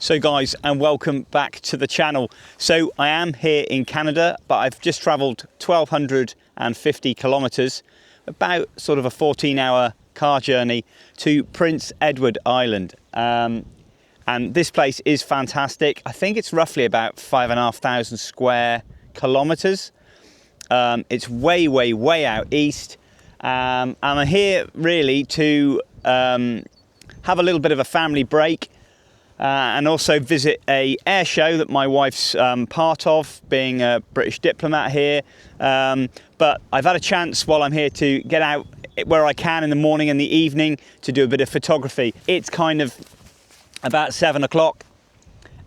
So guys, and welcome back to the channel. So I am here in Canada, but I've just travelled 1,250 kilometres, about sort of a 14-hour car journey to Prince Edward Island. And this place is fantastic. I think it's roughly about 5,500 square kilometres. It's way out east. And I'm here really to have a little bit of a family break. And also visit a air show that my wife's part of, being a British diplomat here. But I've had a chance while I'm here to get out where I can in the morning and the evening to do a bit of photography. It's kind of about 7 o'clock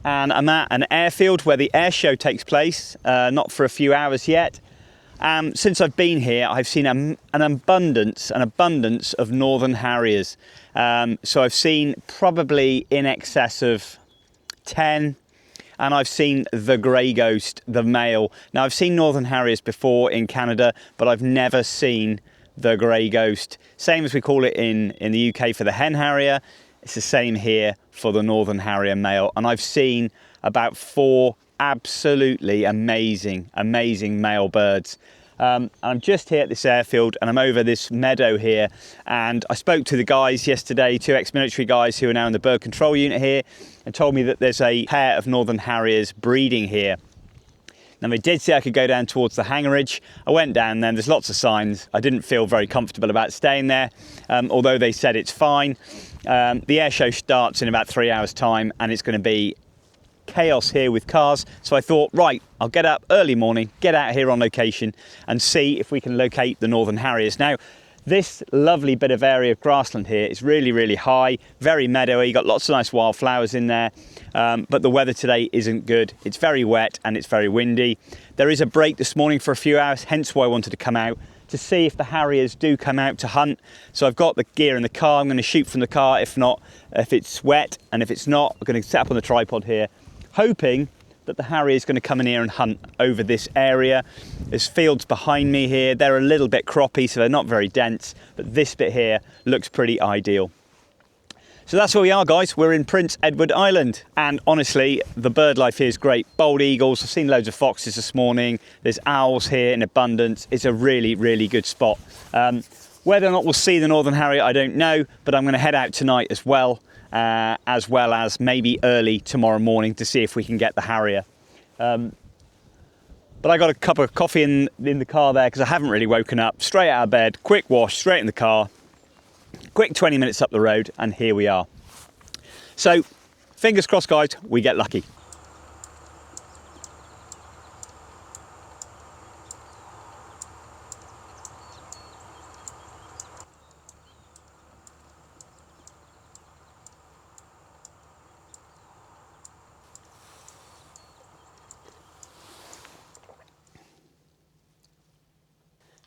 and I'm at an airfield where the air show takes place, not for a few hours yet. Since I've been here, I've seen an abundance of Northern Harriers. So I've seen probably in excess of 10, and I've seen the grey ghost, the male. Now I've seen Northern Harriers before in Canada, but I've never seen the grey ghost. Same as we call it in the UK for the hen harrier, it's the same here for the Northern Harrier male. And I've seen about 4 absolutely amazing male birds. I'm just here at this airfield and I'm over this meadow here, and I spoke to the guys yesterday, 2 ex-military guys who are now in the bird control unit here, and told me that there's a pair of Northern Harriers breeding here. Now they did say I could go down towards the hangarage. I went down there, there's lots of signs. I didn't feel very comfortable about staying there, although they said it's fine. The air show starts in about 3 hours time and it's going to be chaos here with cars, so I thought, right, I'll get up early morning, get out here on location and see if we can locate the Northern Harriers. Now this lovely bit of area of grassland here is really high, very meadowy, got lots of nice wildflowers in there, but the weather today isn't good. It's very wet and it's very windy. There is a break this morning for a few hours, hence why I wanted to come out to see if the Harriers do come out to hunt. So I've got the gear in the car, I'm going to shoot from the car if it's wet, and if it's not, I'm going to set up on the tripod here, hoping that the Harrier is going to come in here and hunt over this area. There's fields behind me here. They're a little bit croppy, so they're not very dense, but this bit here looks pretty ideal. So that's where we are, guys. We're in Prince Edward Island, and honestly, the bird life here is great. Bald eagles, I've seen loads of foxes this morning. There's owls here in abundance. It's a really good spot. Whether or not we'll see the Northern Harrier, I don't know, but I'm going to head out tonight as well as maybe early tomorrow morning to see if we can get the Harrier. But I got a cup of coffee in the car there because I haven't really woken up. Straight out of bed, quick wash, straight in the car, quick 20 minutes up the road, and here we are. So fingers crossed, guys, we get lucky.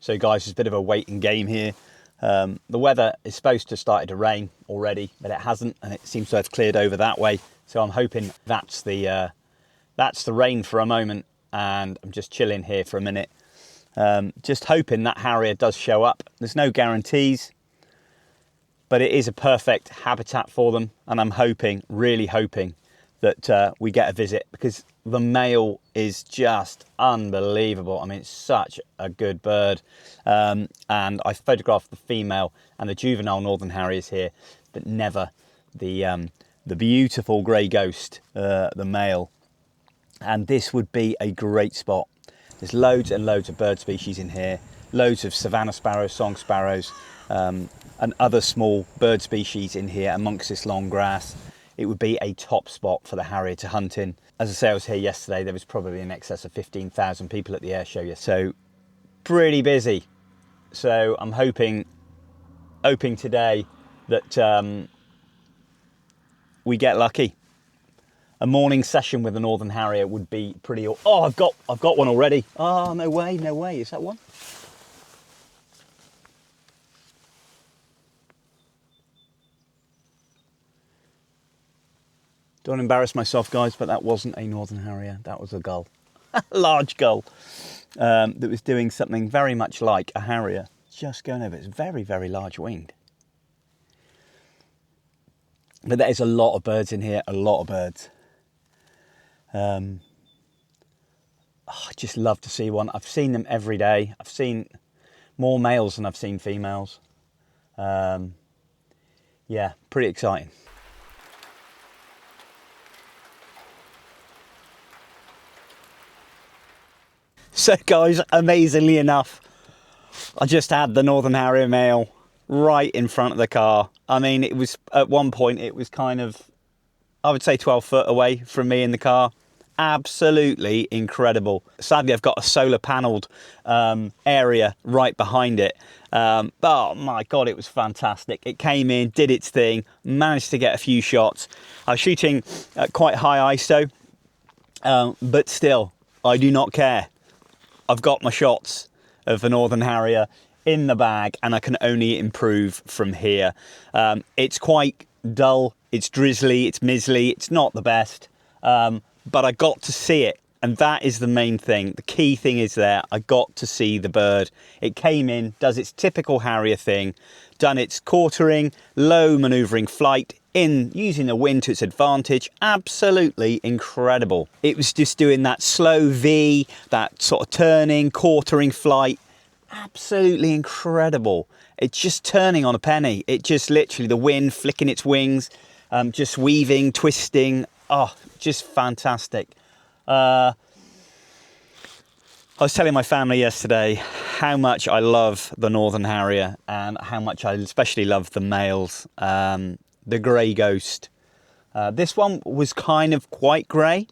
So guys, it's a bit of a waiting game here. The weather is supposed to have started to rain already, but it hasn't, and it seems to have cleared over that way. So I'm hoping that's the rain for a moment, and I'm just chilling here for a minute. Just hoping that Harrier does show up. There's no guarantees, but it is a perfect habitat for them, and I'm hoping, really hoping, that we get a visit, because the male is just unbelievable. I mean, it's such a good bird. And I photographed the female and the juvenile Northern Harriers here, but never the beautiful grey ghost, the male. And this would be a great spot. There's loads and loads of bird species in here, loads of savannah sparrows, song sparrows, and other small bird species in here amongst this long grass. It would be a top spot for the Harrier to hunt in. As I say, I was here yesterday. There was probably in excess of 15,000 people at the air show yesterday. So pretty busy. So I'm hoping today that we get lucky. A morning session with the Northern Harrier would be pretty. Oh, I've got one already. Oh, no way. Is that one? Don't embarrass myself, guys, but that wasn't a Northern Harrier. That was a gull, a large gull that was doing something very much like a Harrier, just going over. It's very large winged. But there's a lot of birds in here, a lot of birds. I just love to see one. I've seen them every day. I've seen more males than I've seen females. Yeah, pretty exciting. So guys, amazingly enough, I just had the Northern Harrier male right in front of the car. I mean, it was, at one point, it was kind of, I would say 12 foot away from me in the car. Absolutely incredible. Sadly, I've got a solar panelled area right behind it. But oh my God, it was fantastic. It came in, did its thing, managed to get a few shots. I was shooting at quite high ISO, but still, I do not care. I've got my shots of the Northern Harrier in the bag, and I can only improve from here. It's quite dull, it's drizzly, it's mizzly, it's not the best. But I got to see it, and that is the main thing. The key thing is there, I got to see the bird. It came in, does its typical Harrier thing, done its quartering, low manoeuvring flight, in using the wind to its advantage. Absolutely incredible. It was just doing that slow V, that sort of turning, quartering flight. Absolutely incredible. It's just turning on a penny. It just literally, the wind flicking its wings, just weaving, twisting. Oh, just fantastic. I was telling my family yesterday how much I love the Northern Harrier and how much I especially love the males. The grey ghost. This one was kind of quite grey,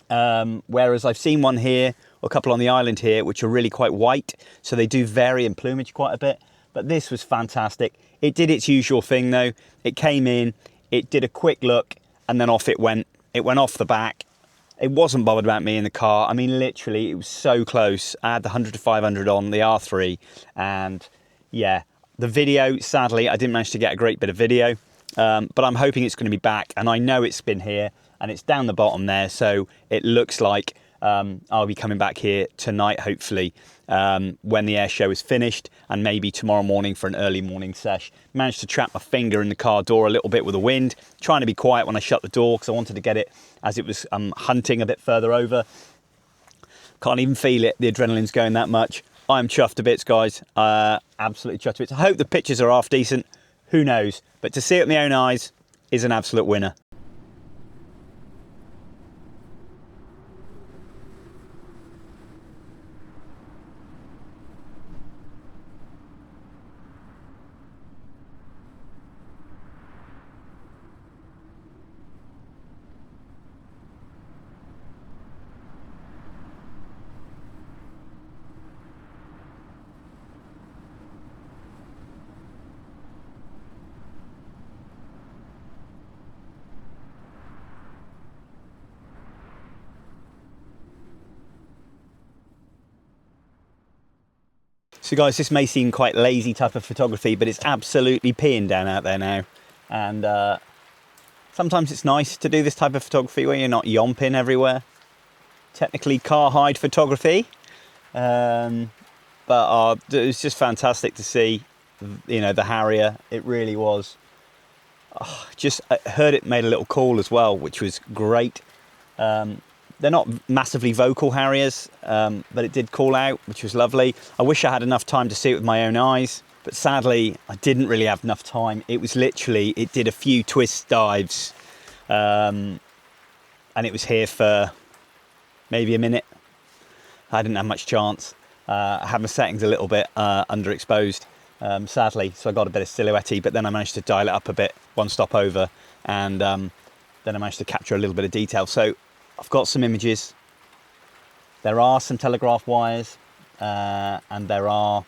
whereas I've seen one here, or a couple on the island here, which are really quite white, so they do vary in plumage quite a bit. But this was fantastic. It did its usual thing though. It came in, it did a quick look, and then off it went. It went off the back. It wasn't bothered about me in the car. I mean, literally, it was so close. I had the 100 to 500 on the R3, and yeah, the video, sadly, I didn't manage to get a great bit of video, but I'm hoping it's going to be back, and I know it's been here, and it's down the bottom there, so it looks like I'll be coming back here tonight, hopefully, when the air show is finished, and maybe tomorrow morning for an early morning sesh. Managed to trap my finger in the car door a little bit with the wind, trying to be quiet when I shut the door, because I wanted to get it as it was hunting a bit further over. Can't even feel it, the adrenaline's going that much. I'm chuffed to bits, guys. Absolutely chuffed to bits. I hope the pictures are half decent. Who knows? But to see it with my own eyes is an absolute winner. So guys, this may seem quite lazy type of photography, but it's absolutely peeing down out there now. And sometimes it's nice to do this type of photography where you're not yomping everywhere. Technically car hide photography. But it was just fantastic to see, you know, the Harrier. It really was. I heard it made a little call as well, which was great. They're not massively vocal Harriers, but it did call out, which was lovely. I wish I had enough time to see it with my own eyes, but sadly, I didn't really have enough time. It was literally, it did a few twist dives, and it was here for maybe a minute. I didn't have much chance. I had my settings a little bit underexposed, sadly, so I got a bit of silhouette-y, but then I managed to dial it up a bit, one stop over, and then I managed to capture a little bit of detail. So I've got some images. There are some telegraph wires, and there are,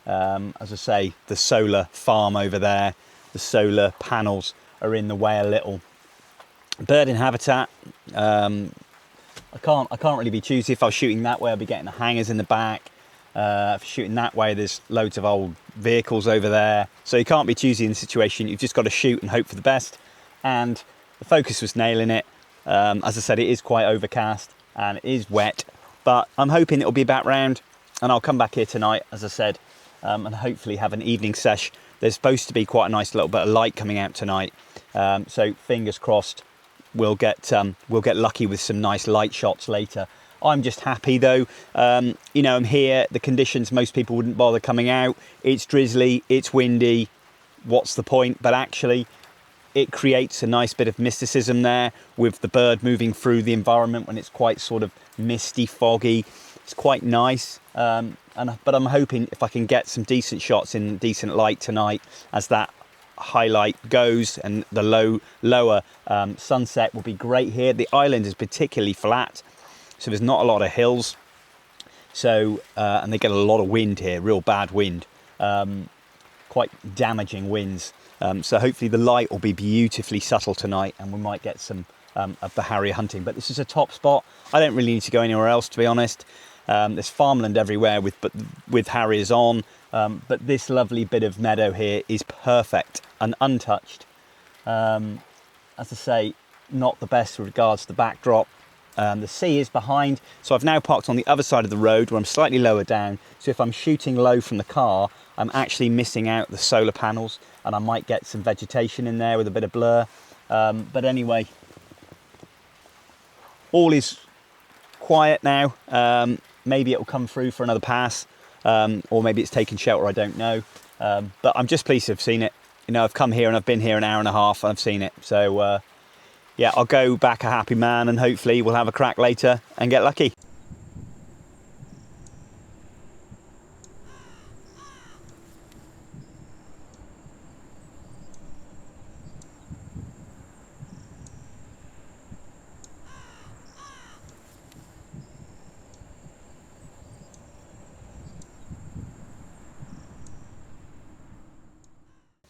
as I say, the solar farm over there. The solar panels are in the way a little. Bird in habitat. I can't really be choosy. If I was shooting that way, I'd be getting the hangars in the back. If you're shooting that way, there's loads of old vehicles over there. So you can't be choosy in the situation. You've just got to shoot and hope for the best. And the focus was nailing it. As I said, it is quite overcast and it is wet, but I'm hoping it'll be back round, and I'll come back here tonight, as I said, and hopefully have an evening sesh. There's supposed to be quite a nice little bit of light coming out tonight, so fingers crossed we'll get lucky with some nice light shots later. I'm just happy though. You know, I'm here. The conditions, most people wouldn't bother coming out. It's drizzly, it's windy. What's the point? But actually, it creates a nice bit of mysticism there with the bird moving through the environment when it's quite sort of misty, foggy. It's quite nice. But I'm hoping if I can get some decent shots in decent light tonight as that highlight goes, and the lower sunset will be great here. The island is particularly flat, so there's not a lot of hills. So, and they get a lot of wind here, real bad wind, quite damaging winds. So hopefully the light will be beautifully subtle tonight and we might get some of the harrier hunting. But this is a top spot. I don't really need to go anywhere else, to be honest. There's farmland everywhere with harriers on, but this lovely bit of meadow here is perfect and untouched. As I say, not the best with regards to the backdrop. The sea is behind, so I've now parked on the other side of the road where I'm slightly lower down. So if I'm shooting low from the car, I'm actually missing out the solar panels, and I might get some vegetation in there with a bit of blur. But anyway, all is quiet now. Maybe it'll come through for another pass, or maybe it's taken shelter, I don't know. But I'm just pleased to have seen it. You know, I've come here and I've been here an hour and a half and I've seen it. So yeah, I'll go back a happy man, and hopefully we'll have a crack later and get lucky.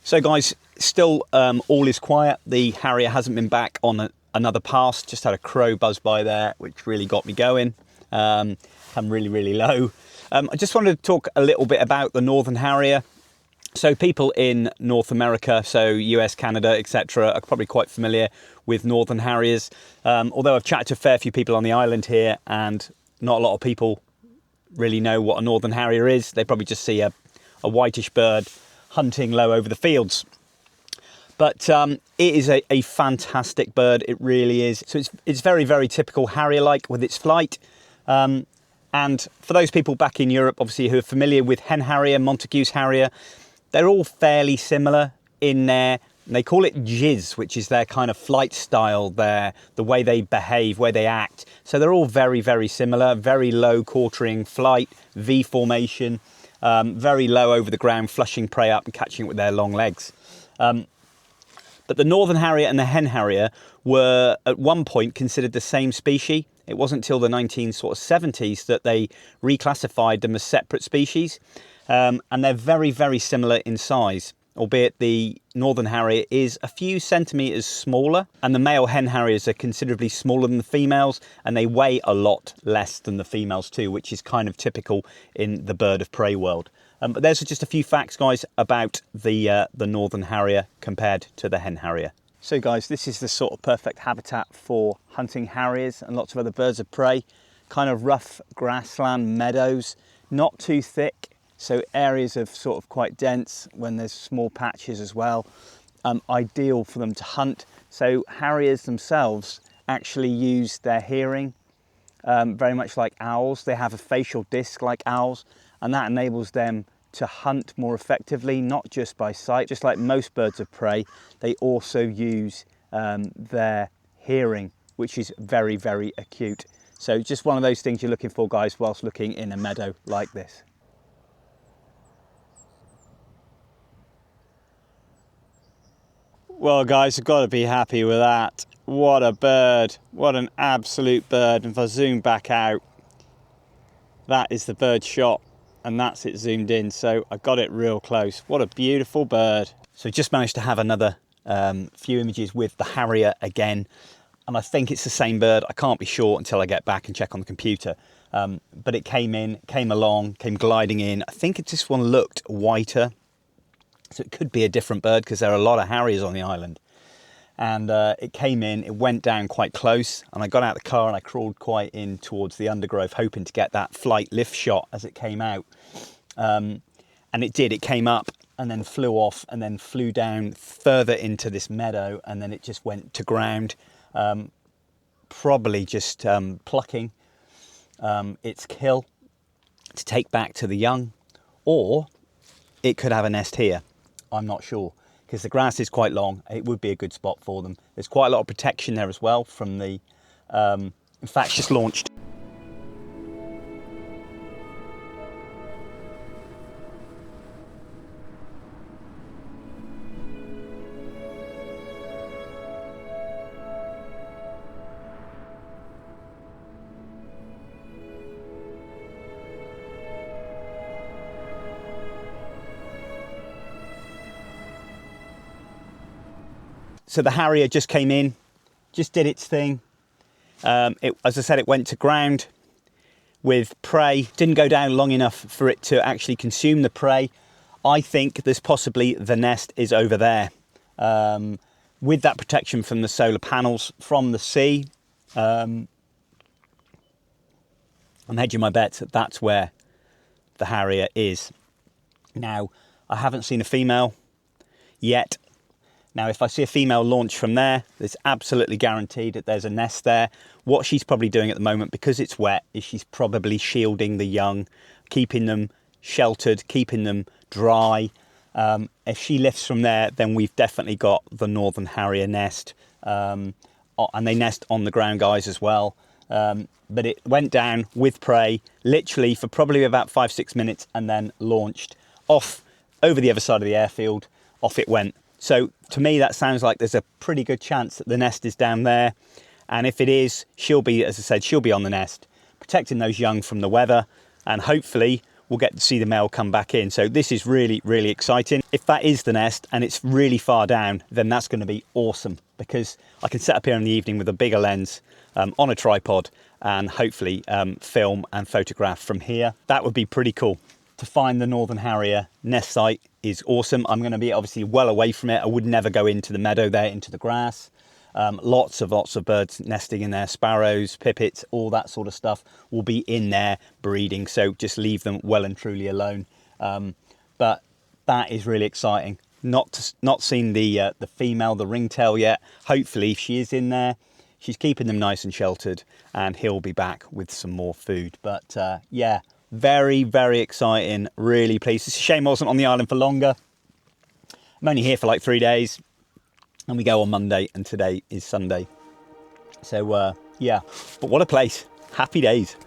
So guys, still all is quiet. The harrier hasn't been back on another pass. Just had a crow buzz by there, which really got me going. I'm really low. I just wanted to talk a little bit about the Northern Harrier. So people in North America, so US, Canada, etc., are probably quite familiar with Northern Harriers. Although I've chatted to a fair few people on the island here, and not a lot of people really know what a Northern Harrier is. They probably just see a whitish bird hunting low over the fields. But it is a fantastic bird, it really is. So it's very typical harrier-like with its flight. And for those people back in Europe, obviously, who are familiar with hen harrier, Montagu's harrier, they're all fairly similar in their, they call it jizz, which is their kind of flight style, the way they behave, where they act. So they're all very similar, very low quartering flight, V formation, very low over the ground, flushing prey up and catching it with their long legs. But the Northern Harrier and the hen harrier were at one point considered the same species. It wasn't until the 1970s that they reclassified them as separate species. And they're very similar in size, albeit the Northern Harrier is a few centimetres smaller, and the male hen harriers are considerably smaller than the females, and they weigh a lot less than the females too, which is kind of typical in the bird of prey world. But there's just a few facts, guys, about the Northern Harrier compared to the hen harrier. So guys, this is the sort of perfect habitat for hunting harriers and lots of other birds of prey. Kind of rough grassland meadows, not too thick, so areas of sort of quite dense when there's small patches as well. Ideal for them to hunt. So harriers themselves actually use their hearing very much like owls. They have a facial disc like owls, and that enables them to hunt more effectively, not just by sight. Just like most birds of prey, they also use their hearing, which is very acute. So just one of those things you're looking for, guys, whilst looking in a meadow like this. Well, guys, I've got to be happy with that. What a bird. What an absolute bird. And if I zoom back out, that is the bird shot, and that's it zoomed in. So I got it real close. What a beautiful bird. So just managed to have another few images with the harrier again. And I think it's the same bird. I can't be sure until I get back and check on the computer. But it came gliding in. I think this one looked whiter. So it could be a different bird because there are a lot of harriers on the island. And it came in, it went down quite close, and I got out of the car and I crawled quite in towards the undergrowth, hoping to get that flight lift shot as it came out. And it did, it came up and then flew off and then flew down further into this meadow, and then it just went to ground. Probably just plucking its kill to take back to the young, or it could have a nest here. I'm not sure, because the grass is quite long. It would be a good spot for them. There's quite a lot of protection there as well from the, in fact, just launched. So the Harrier just came in, just did its thing. As I said, it went to ground with prey. Didn't go down long enough for it to actually consume the prey. I think there's possibly the nest is over there. With that protection from the solar panels, from the sea, I'm hedging my bets that that's where the Harrier is. Now, I haven't seen a female yet. Now, if I see a female launch from there, it's absolutely guaranteed that there's a nest there. What she's probably doing at the moment, because it's wet, is she's probably shielding the young, keeping them sheltered, keeping them dry. If she lifts from there, then we've definitely got the Northern Harrier nest. And they nest on the ground, guys, as well. But it went down with prey, literally for probably about 5-6 minutes, and then launched off over the other side of the airfield. Off it went. So to me, that sounds like there's a pretty good chance that the nest is down there. And if it is, she'll be, as I said, she'll be on the nest, protecting those young from the weather. And hopefully we'll get to see the male come back in. So this is really, really exciting. If that is the nest and it's really far down, then that's going to be awesome, because I can set up here in the evening with a bigger lens on a tripod and hopefully film and photograph from here. That would be pretty cool. To find the Northern Harrier nest site is awesome. I'm going to be obviously well away from it. I would never go into the meadow there, into the grass. Lots of birds nesting in there, sparrows, pipits, all that sort of stuff will be in there breeding. So just leave them well and truly alone. But that is really exciting. Not seen the female, the ringtail yet. Hopefully, if she is in there, she's keeping them nice and sheltered, and he'll be back with some more food. But yeah. Very, very exciting, really pleased. It's a shame I wasn't on the island for longer. I'm only here for like 3 days, and we go on Monday, and today is Sunday. So yeah, but what a place. Happy days.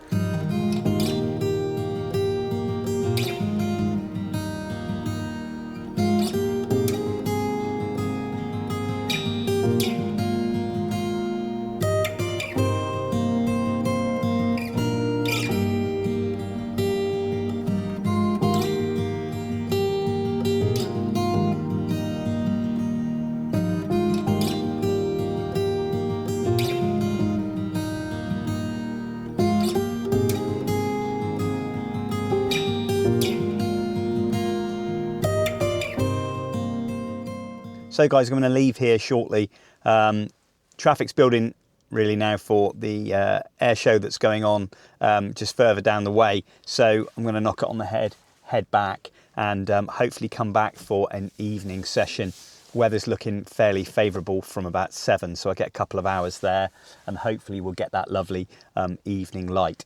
So guys, I'm going to leave here shortly. Traffic's building really now for the air show that's going on just further down the way. So I'm going to knock it on the head back, and hopefully come back for an evening session. Weather's looking fairly favourable from about 7, so I get a couple of hours there, and hopefully we'll get that lovely evening light.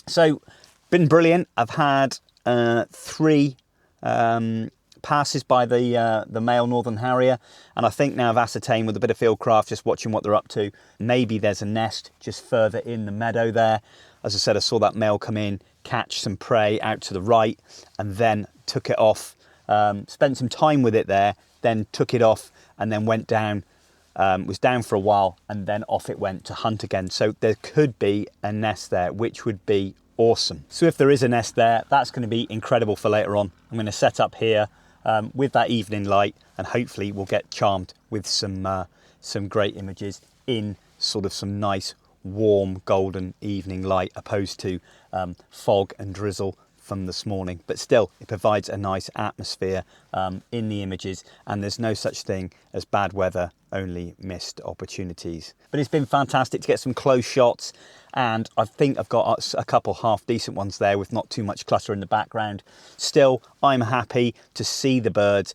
So, been brilliant. I've had 3 passes by the male Northern Harrier, and I think now I've ascertained with a bit of fieldcraft, just watching what they're up to, maybe there's a nest just further in the meadow there. As I said, I saw that male come in, catch some prey out to the right, and then took it off. Spent some time with it there, then took it off, and then went down, was down for a while, and then off it went to hunt again. So there could be a nest there, which would be awesome. So if there is a nest there, that's going to be incredible for later on. I'm going to set up here with that evening light, and hopefully we'll get charmed with some great images in sort of some nice warm golden evening light, opposed to fog and drizzle from this morning. But still, it provides a nice atmosphere in the images, and there's no such thing as bad weather, only missed opportunities. But it's been fantastic to get some close shots, and I think I've got a couple half decent ones there with not too much clutter in the background. Still, I'm happy to see the birds,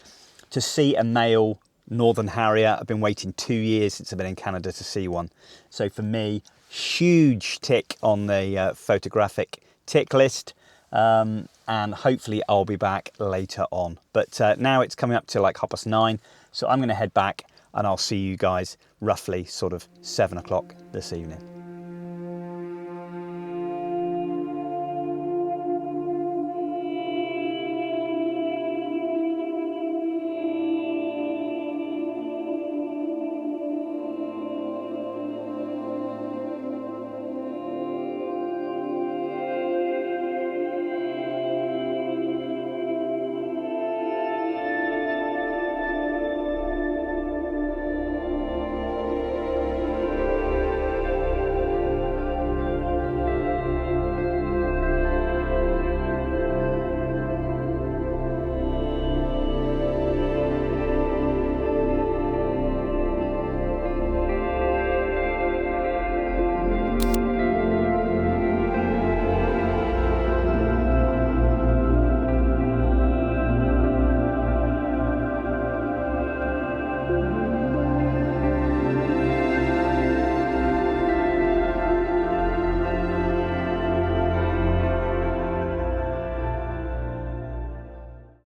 to see a male Northern Harrier. I've been waiting 2 years since I've been in Canada to see one. So for me, huge tick on the photographic tick list. And hopefully I'll be back later on. But now it's coming up to like 9:30. So I'm going to head back and I'll see you guys roughly sort of 7 o'clock this evening.